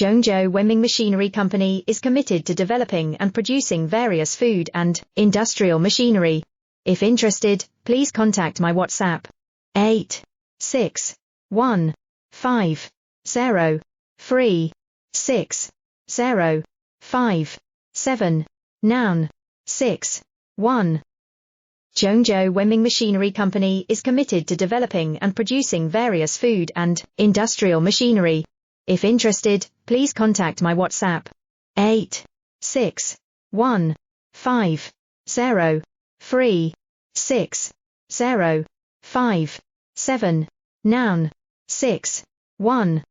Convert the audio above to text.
Amy-WMmachinery Company is committed to developing and producing various food and industrial machinery. If interested, please contact my WhatsApp 86150360557 noun 61. Amy-WMmachinery Company is committed to developing and producing various food and industrial machinery. If interested, please contact my WhatsApp 86150360557 noun 61.